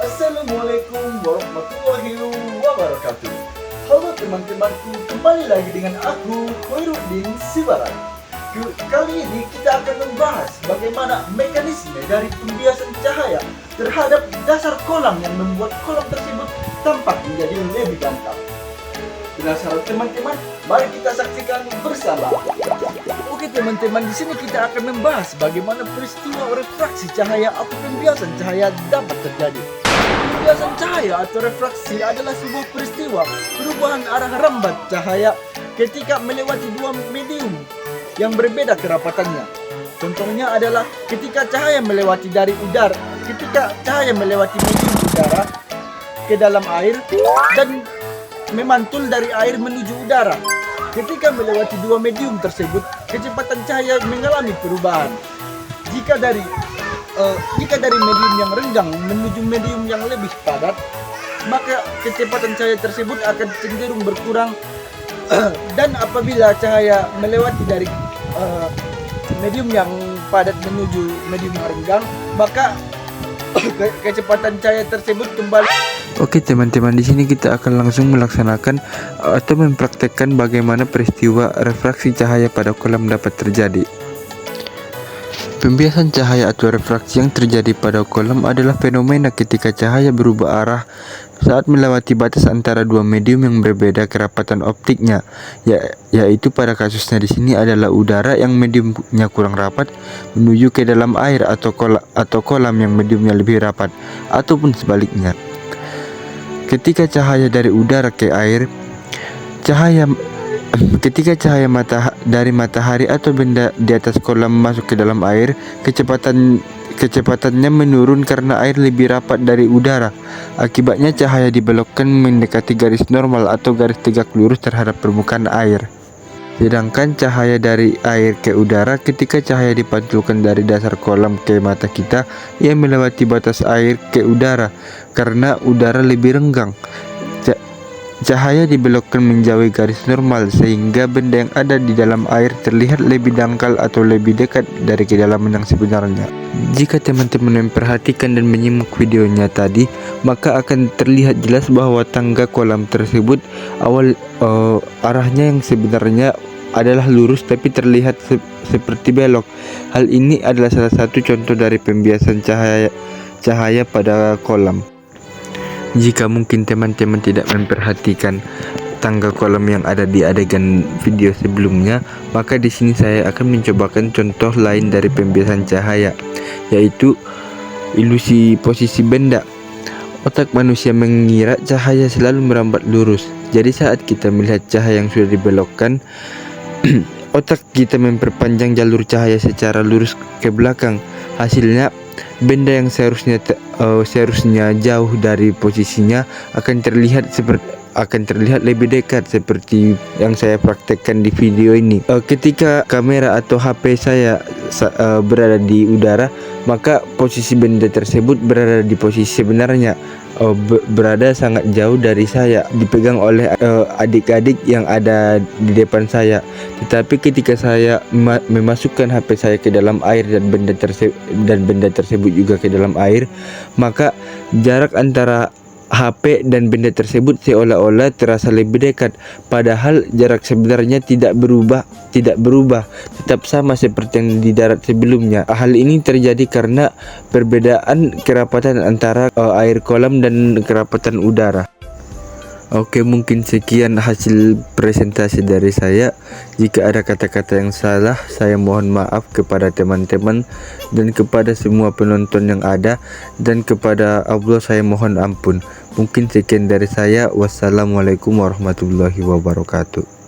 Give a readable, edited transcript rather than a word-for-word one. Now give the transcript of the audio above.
Assalamualaikum warahmatullahi wabarakatuh. Halo teman-temanku, kembali lagi dengan aku Khairuddin Sibarang. Kali ini kita akan membahas bagaimana mekanisme dari pembiasan cahaya terhadap dasar kolam yang membuat kolam tersebut tampak menjadi lebih ganteng. Penasaran teman-teman? Mari kita saksikan bersama. Oke teman-teman, di sini kita akan membahas bagaimana peristiwa refraksi cahaya atau pembiasan cahaya dapat terjadi. Pembiasan cahaya atau refraksi adalah sebuah peristiwa perubahan arah rambat cahaya ketika melewati dua medium yang berbeda kerapatannya. Contohnya adalah ketika cahaya melewati medium udara ke dalam air dan memantul dari air menuju udara. Ketika melewati dua medium tersebut, kecepatan cahaya mengalami perubahan. Jika dari medium yang renggang menuju medium yang lebih padat, maka kecepatan cahaya tersebut akan cenderung berkurang. Dan apabila cahaya melewati dari medium yang padat menuju medium yang renggang, maka kecepatan cahaya tersebut kembali. Oke teman-teman, di sini kita akan langsung melaksanakan atau mempraktekkan bagaimana peristiwa refraksi cahaya pada kolam dapat terjadi. Pembiasan cahaya atau refraksi yang terjadi pada kolam adalah fenomena ketika cahaya berubah arah saat melewati batas antara dua medium yang berbeda kerapatan optiknya, yaitu pada kasusnya di sini adalah udara yang mediumnya kurang rapat menuju ke dalam air atau kolam yang mediumnya lebih rapat, ataupun sebaliknya. Ketika cahaya dari udara ke air, ketika cahaya dari matahari atau benda di atas kolam masuk ke dalam air, kecepatannya menurun karena air lebih rapat dari udara. Akibatnya cahaya dibelokkan mendekati garis normal atau garis tegak lurus terhadap permukaan air. Sedangkan cahaya dari air ke udara, ketika cahaya dipantulkan dari dasar kolam ke mata kita, ia melewati batas air ke udara karena udara lebih renggang. Cahaya dibelokkan menjauhi garis normal sehingga benda yang ada di dalam air terlihat lebih dangkal atau lebih dekat dari kedalaman yang sebenarnya. Jika teman-teman memperhatikan dan menyimak videonya tadi, maka akan terlihat jelas bahwa tangga kolam tersebut arahnya yang sebenarnya adalah lurus tapi terlihat seperti belok. Hal ini adalah salah satu contoh dari pembiasan cahaya pada kolam. Jika mungkin teman-teman tidak memperhatikan tangga kolam yang ada di adegan video sebelumnya, maka di sini saya akan mencobakan contoh lain dari pembiasan cahaya, yaitu ilusi posisi benda. Otak manusia mengira cahaya selalu merambat lurus. Jadi saat kita melihat cahaya yang sudah dibelokkan, otak kita memperpanjang jalur cahaya secara lurus ke belakang. Hasilnya, benda yang seharusnya jauh dari posisinya akan terlihat lebih dekat seperti yang saya praktekkan di video ini. Ketika kamera atau HP saya berada di udara, maka posisi benda tersebut berada di posisi sebenarnya, berada sangat jauh dari saya, dipegang oleh adik-adik yang ada di depan saya. Tetapi ketika saya memasukkan HP saya ke dalam air dan benda tersebut juga ke dalam air, maka jarak antara HP dan benda tersebut seolah-olah terasa lebih dekat, padahal jarak sebenarnya tidak berubah, tetap sama seperti yang di darat sebelumnya. Hal ini terjadi karena perbedaan kerapatan antara air kolam dan kerapatan udara. Oke, mungkin sekian hasil presentasi dari saya. Jika ada kata-kata yang salah, saya mohon maaf kepada teman-teman dan kepada semua penonton yang ada, dan kepada Allah saya mohon ampun. Mungkin sekian dari saya. Wassalamualaikum warahmatullahi wabarakatuh.